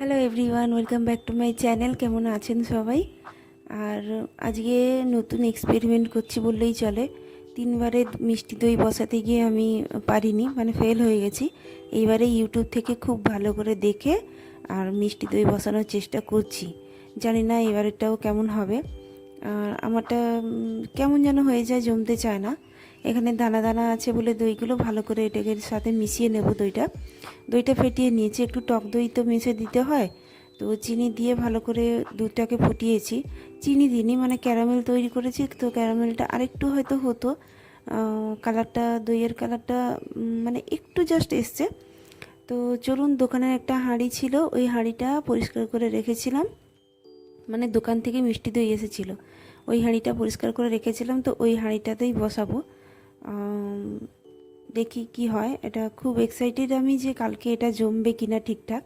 Hello everyone, welcome back to my channel. কেমন আছেন সবাই? আর আজকে নতুন এক্সপেরিমেন্ট করছি বললেই চলে। 3বারে মিষ্টি দই বসাতে গিয়ে আমি পারিনি, মানে ফেল হয়ে গেছি। এইবারে ইউটিউব থেকে খুব ভালো করে দেখে আর মিষ্টি দই বসানোর চেষ্টা করছি। জানি না এবারেরটাও কেমন হবে। আর আমারটা কেমন যেন হয়ে যায়, জমতে চায় না। এখানে দানা দানা আছে বলে দইগুলো ভালো করে এটাকে সাথে মিশিয়ে নেব। দইটা ফেটিয়ে নিয়েছি, একটু টক দই তো মিশে দিতে হয়, তো চিনি দিয়ে ভালো করে দুধটাকে ফুটিয়েছি। চিনি দিইনি, মানে ক্যারামেল তৈরি করেছি, তো ক্যারামেলটা আরেকটু হয়তো হতো। কালারটা, দইয়ের কালারটা মানে একটু জাস্ট এসছে। তো চলুন, দোকানের একটা হাঁড়ি ছিল, ওই হাঁড়িটা পরিষ্কার করে রেখেছিলাম, মানে দোকান থেকে মিষ্টি দই এসেছিলো, ওই হাঁড়িটা পরিষ্কার করে রেখেছিলাম, তো ওই হাঁড়িটাতেই বসাবো। দেখি কি হয়। এটা খুব এক্সাইটেড আমি যে কালকে এটা জমবে কিনা ঠিকঠাক।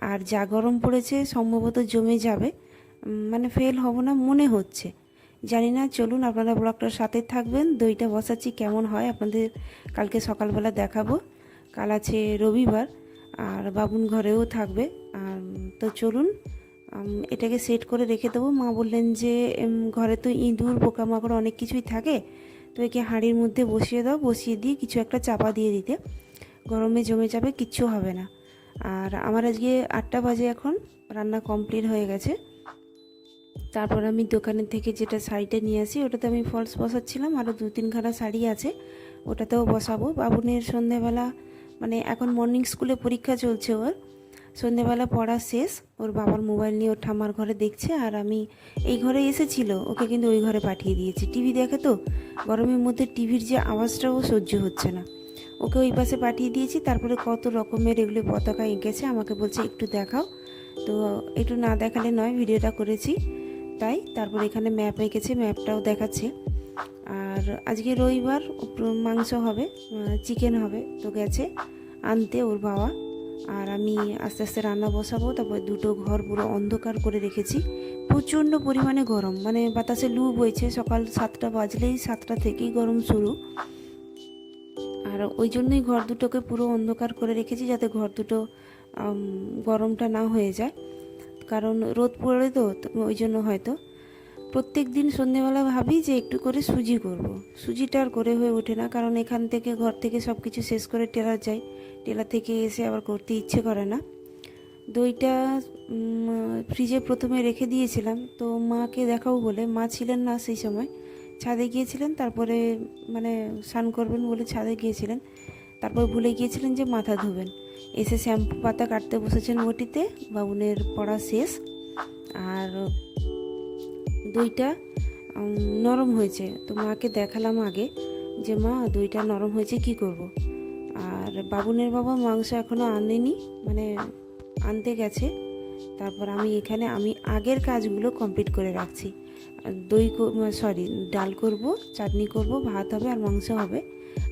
আর যা গরম পড়েছে সম্ভবত জমে যাবে, মানে ফেল হব না মনে হচ্ছে, জানি না। চলুন, আপনারা ব্লগটার সাথে থাকবেন। দইটা বসাচ্ছি, কেমন হয় আপনাদের কালকে সকালবেলা দেখাবো। কাল আছে রবিবার, আর বাবুন ঘরেও থাকবে। তো চলুন, এটাকে সেট করে রেখে দেবো। মা বললেন যে ঘরে তো ইঁদুর পোকামাকড় অনেক কিছুই থাকে, তো একে হাঁড়ির মধ্যে বসিয়ে দাও, বসিয়ে দিয়ে কিছু একটা চাপা দিয়ে দিতে, গরমে জমে যাবে, কিচ্ছু হবে না। আর আমার আজকে 8টা বাজে, এখন রান্না কমপ্লিট হয়ে গেছে। তারপর আমি দোকানের থেকে যেটা শাড়িটা নিয়ে আসি, ওটাতে আমি ফলস বসাচ্ছিলাম। আরও 2-3খানা শাড়ি আছে, ওটাতেও বসাবো। বাবুনের সন্ধেবেলা, মানে এখন মর্নিং স্কুলে পরীক্ষা চলছে ওর, সন্ধেবেলা পড়া শেষ, ওর বাবার মোবাইল নিয়ে ওর ঠাম্মার ঘরে দেখছে। আর আমি এই ঘরে এসেছিল, ওকে কিন্তু ওই ঘরে পাঠিয়ে দিয়েছি। টিভি দেখে তো, গরমের মধ্যে টিভির যে আওয়াজটাও সহ্য হচ্ছে না, ওকে ওই পাশে পাঠিয়ে দিয়েছি। তারপরে কত রকমের এগুলো পতাকা এঁকেছে, আমাকে বলছে একটু দেখাও, তো একটু না দেখালে নয়, ভিডিওটা করেছি তাই। তারপর এখানে ম্যাপ এঁকেছে, ম্যাপটাও দেখাচ্ছে। আর আজকে রবিবার, মাংস হবে, চিকেন হবে, তো গেছে আনতে ওর বাবা। আর আমি আস্তে আস্তে রান্না বসাবো। তারপর দুটো ঘর পুরো অন্ধকার করে রেখেছি, প্রচণ্ড পরিমাণে গরম, মানে বাতাসে লু বইছে। সকাল 7টা বাজলেই, 7টা থেকেই গরম শুরু। আর ওই জন্যই ঘর দুটোকে পুরো অন্ধকার করে রেখেছি, যাতে ঘর দুটো গরমটা না হয়ে যায়, কারণ রোদ পড়ে তো, ওই জন্য হয়তো। প্রত্যেক দিন সন্ধেবেলা ভাবি যে একটু করে সুজি করব। সুজিটা আর করে হয়ে ওঠে না, কারণ এখান থেকে ঘর থেকে সব কিছু শেষ করে টেলার যাই, টেলার থেকে এসে আবার করতে ইচ্ছে করে না। দইটা ফ্রিজে প্রথমে রেখে দিয়েছিলাম, তো মাকে দেখাবো বলে, মা ছিলেন না সেই সময়, ছাদে গিয়েছিলেন। তারপরে মানে স্নান করবেন বলে ছাদে গিয়েছিলেন, তারপর ভুলে গিয়েছিলেন যে মাথা ধোবেন। এসে শ্যাম্পু পাতা কাটতে বসেছেন বটিতে, বাবুনের পড়া শেষ। আর দইটা নরম হয়েছে, তো মাকে দেখালাম আগে যে মা, দইটা নরম হয়েছে, কি করব। আর বাবুনের বাবা মাংস এখনও আনেনি, মানে আনতে গেছে। তারপর আমি এখানে আগের কাজগুলো কমপ্লিট করে রাখছি। ডাল করব, চাটনি করব, ভাত হবে আর মাংস হবে।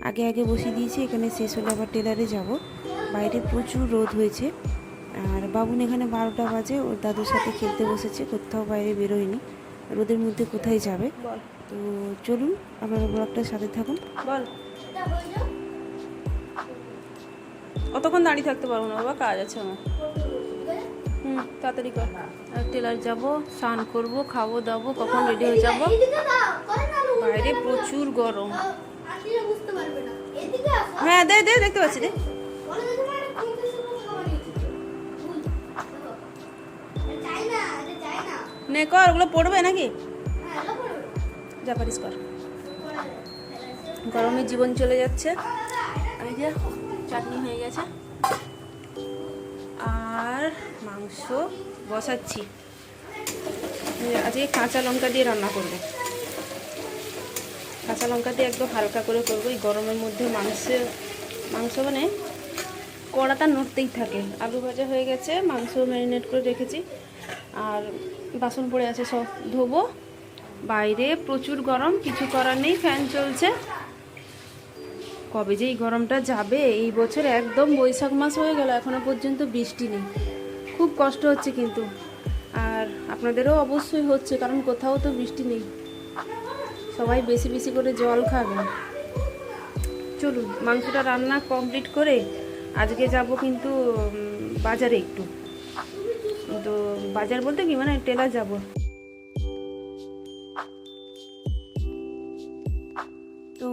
আগে আগে বসিয়ে দিয়েছি, এখানে শেষ হলে আবার টেলারে যাব। বাইরে প্রচুর রোদ হয়েছে। আর বাবুন এখানে 12টা বাজে, ওর দাদুর সাথে খেলতে বসেছে, কোথাও বাইরে বেরোয়নি, রোদের মধ্যে কোথায় যাবে। তো চলুন, আপনারা ব্লগটার সাথে থাকুন। বল, অতক্ষণ দাঁড়িয়ে থাকতে পারবো না বাবা, কাজ আছে আমার। তাড়াতাড়ি কর। আর টেলার যাবো, স্নান করবো, খাবো দাবো, কখন রেডি হয়ে যাবো। বাইরে প্রচুর গরম। হ্যাঁ দে দে, দেখতে পাচ্ছি, দে। নে কর, ওগুলো পড়বে নাকি? যা পারিস কর। গরমে জীবন চলে যাচ্ছে। এই যে চাটনি হয়ে গেছে, আর মাংস বসাচ্ছি। আজকে কাঁচা লঙ্কা দিয়ে রান্না করবো, কাঁচা লঙ্কা দিয়ে একদম হালকা করে করবো। এই গরমের মধ্যে মাংস মানে কড়াটা নড়তেই থাকে। আলু ভাজা হয়ে গেছে, মাংস ম্যারিনেট করে রেখেছি, আর বাসন পড়ে আছে, সব ধোবো। বাইরে প্রচুর গরম, কিছু করার নেই, ফ্যান চলছে। কবে যে এই গরমটা যাবে। এই বছর একদম বৈশাখ মাস হয়ে গেল, এখনো পর্যন্ত বৃষ্টি নেই। খুব কষ্ট হচ্ছে কিন্তু, আর আপনাদেরও অবশ্যই হচ্ছে, কারণ কোথাও তো বৃষ্টি নেই। সবাই বেশি বেশি করে জল খাবেন। চলুন, মাংসটা রান্না কমপ্লিট করে আজকে যাব কিন্তু বাজারে একটু, তো বাজার বলতে কি মানে টেলার যাব। তো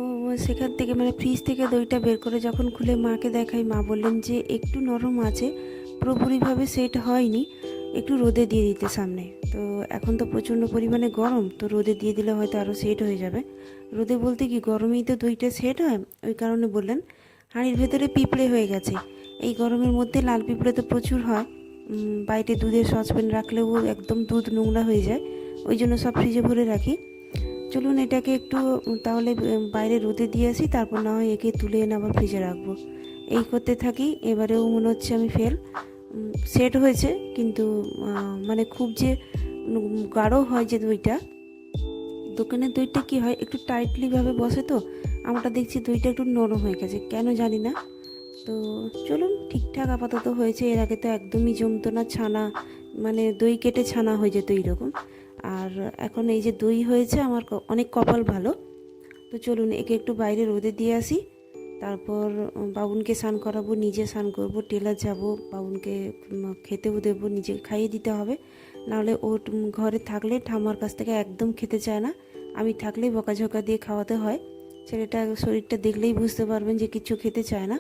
সেখান থেকে মানে ফ্রিজ থেকে দইটা বের করে যখন খুলে মাকে দেখাই, মা বললেন যে একটু নরম আছে, পুরোপুরিভাবে সেট হয়নি, একটু রোদে দিয়ে দিতে সামনে। তো এখন তো প্রচণ্ড পরিমাণে গরম, তো রোদে দিয়ে দিলে হয়তো আরও সেট হয়ে যাবে। রোদে বলতে কি গরমেই তো দইটা সেট হয়, ওই কারণে বললেন। হাঁড়ির ভেতরে পিঁপড়ে হয়ে গেছে, এই গরমের মধ্যে লাল পিঁপড়ে তো প্রচুর হয়। বাইরে দুধের সসপ্যান রাখলেও একদম দুধ নোংরা হয়ে যায়, ওই জন্য সব ফ্রিজে ভরে রাখি। চলুন এটাকে একটু তাহলে বাইরে রোদে দিয়ে আসি, তারপর না হয় একে তুলে এনে আবার ফ্রিজে রাখবো। এই করতে থাকি। এবারেও মনে হচ্ছে আমি ফেল। সেট হয়েছে, কিন্তু মানে খুব যে গাঢ় হয় যে দইটা, দোকানের দইটা কি হয় একটু টাইটলিভাবে বসে, তো আমরা দেখছি দইটা একটু নরম হয়ে গেছে, কেন জানি না। তো চলুন, ঠিকঠাক আপাতত হয়েছে। এর আগে তো একদমই জমতো না, ছানা মানে দই কেটে ছানা হয়ে যেত এইরকম। আর এখন এই যে দই হয়েছে, আমার অনেক কপাল ভালো। তো চলুন একে একটু বাইরে রোদে দিয়ে আসি, তারপর বাবুনকে স্নান করাবো, নিজে স্নান করবো, টেলার যাব, বাবুনকে খেতেও দেবো, নিজে খাইয়ে দিতে হবে। নাহলে ও ঘরে থাকলে ঠাম্মার কাছ থেকে একদম খেতে চায় না, আমি থাকলেই বকাঝকা দিয়ে খাওয়াতে হয়। ছেলেটা শরীরটা দেখলেই বুঝতে পারবেন যে কিছু খেতে চায় না।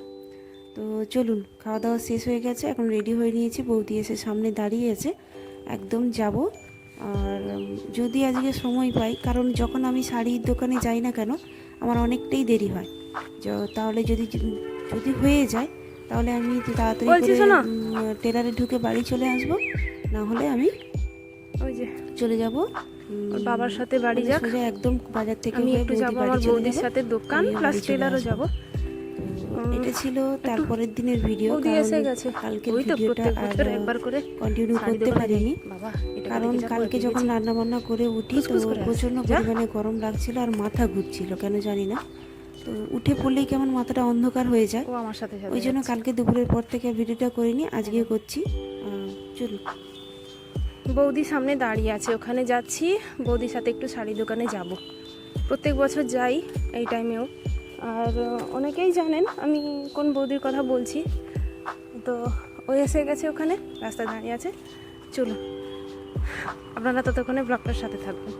তো চলুন, খাওয়া দাওয়া শেষ হয়ে গেছে, এখন রেডি হয়ে নিয়েছি, বৌদি এসে সামনে দাঁড়িয়ে আছে, একদম যাব। আর যদি আজকে সময় পাই, কারণ যখন আমি শাড়ির দোকানে যাই না কেন আমার অনেকটাই দেরি হয়, তাহলে যদি যদি হয়ে যায় তাহলে আমি তাড়াতাড়ি করে টেলারে ঢুকে বাড়ি চলে আসব, না হলে আমি ওই যে চলে যাব বাবার সাথে বাড়ি যাক, সোজা একদম বাজার থেকে আমি একটু যাব আমার বৌদির সাথে দোকান প্লাস টেলারও যাব। এটা ছিল তারপরের দিনের ভিডিও, কালকে ভিডিওটা আর একবার করে কন্টিনিউ করতে পারিনি, কারণ কালকে যখন রান্না বান্না করে উঠি তো প্রচণ্ড পরিমাণে গরম লাগছিল আর মাথা ঘুরছিল, কেন জানি না। তো উঠে পড়লেই কেমন মাথাটা অন্ধকার হয়ে যায়, ওই জন্য কালকে দুপুরের পর থেকে ভিডিওটা করিনি, আজকে করছি। চলুন, বৌদি সামনে দাঁড়িয়ে আছে, ওখানে যাচ্ছি, বৌদির সাথে একটু শাড়ি দোকানে যাব। প্রত্যেক বছর যাই এই টাইমেও, আর অনেকেই জানেন আমি কোন বৌদির কথা বলছি। তো ও এসে গেছে, ওখানে রাস্তায় দাঁড়িয়ে আছে। চলুন, আপনারা ততক্ষণে ব্লগটার সাথে থাকবেন।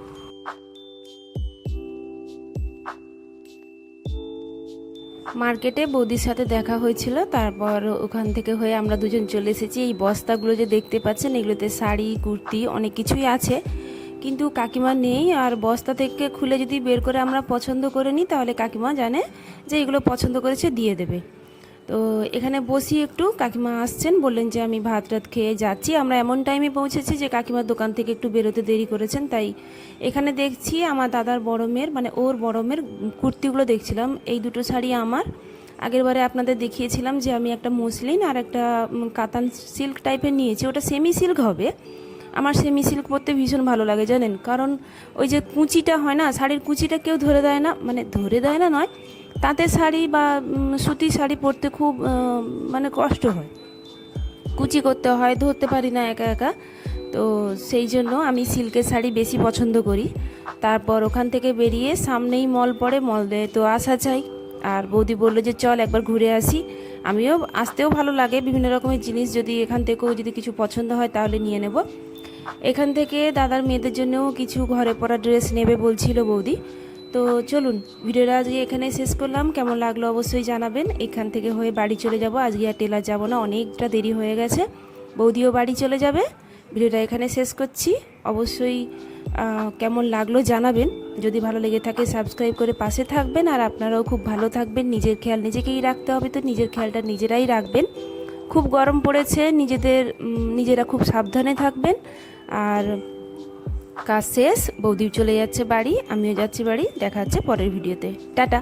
মার্কেটে বৌদির সাথে দেখা হয়েছিল, তারপর ওখান থেকে হয়ে আমরা দুজন চলে এসেছি। এই বস্তাগুলো যে দেখতে পাচ্ছেন, এগুলোতে শাড়ি, কুর্তি অনেক কিছুই আছে, কিন্তু কাকিমা নেই। আর বস্তা থেকে খুলে যদি বের করে আমরা পছন্দ করে নিই, তাহলে কাকিমা জানে যে এগুলো পছন্দ করেছে দিয়ে দেবে। তো এখানে বসি একটু, কাকিমা আসছেন, বললেন যে আমি ভাত টাত খেয়ে যাচ্ছি। আমরা এমন টাইমে পৌঁছেছি যে কাকিমার দোকান থেকে একটু বেরোতে দেরি করেছেন, তাই এখানে দেখছি আমার দাদার বড় মেয়ের মানে ওর বড় মেয়ের কুর্তিগুলো দেখছিলাম। এই দুটো শাড়ি আমার আগের বারে আপনাদের দেখিয়েছিলাম যে আমি একটা মসলিন আর একটা কাতান সিল্ক টাইপের নিয়েছি, ওটা সেমি সিল্ক হবে। আমার সেমি সিল্ক পরতে ভীষণ ভালো লাগে জানেন, কারণ ওই যে কুচিটা হয় না, শাড়ির কুচিটা কেউ ধরে দেয় না, মানে ধরে দেয় না নয়, তাঁতের শাড়ি বা সুতির শাড়ি পরতে খুব মানে কষ্ট হয়, কুচি করতে হয়, ধরতে পারি না একা একা। তো সেই জন্য আমি সিল্কের শাড়ি বেশি পছন্দ করি। তারপর ওখান থেকে বেরিয়ে সামনেই মল পড়ে, মলে তো আসা চাই। আর বৌদি বললো যে চল একবার ঘুরে আসি, আমিও আসতেও ভালো লাগে, বিভিন্ন রকমের জিনিস যদি এখান থেকেও যদি কিছু পছন্দ হয় তাহলে নিয়ে নেব। এখান থেকে দাদার মেয়েদের জন্যও কিছু ঘরে পরা ড্রেস নেবে বলছিল বৌদি। তো চলুন, ভিডিওটা আজকে এখানে শেষ করলাম, কেমন লাগলো অবশ্যই জানাবেন। এখান থেকে হয়ে বাড়ি চলে যাব, আজকে আর টেলার যাব না, অনেকটা দেরি হয়ে গেছে, বৌদিও বাড়ি চলে যাবে। ভিডিওটা এখানে শেষ করছি, অবশ্যই কেমন লাগলো জানাবেন, যদি ভালো লেগে থাকে সাবস্ক্রাইব করে পাশে থাকবেন। আর আপনারাও খুব ভালো থাকবেন, নিজের খেয়াল নিজেকেই রাখতে হবে, তো নিজের খেয়ালটা নিজেরাই রাখবেন। খুব গরম পড়েছে, নিজেরা খুব সাবধানে থাকবেন। আর কাজ শেষ, বৌদি চলে যাচ্ছে বাড়ি, আমিও যাচ্ছি বাড়ি, দেখা হচ্ছে পরের ভিডিওতে, টাটা।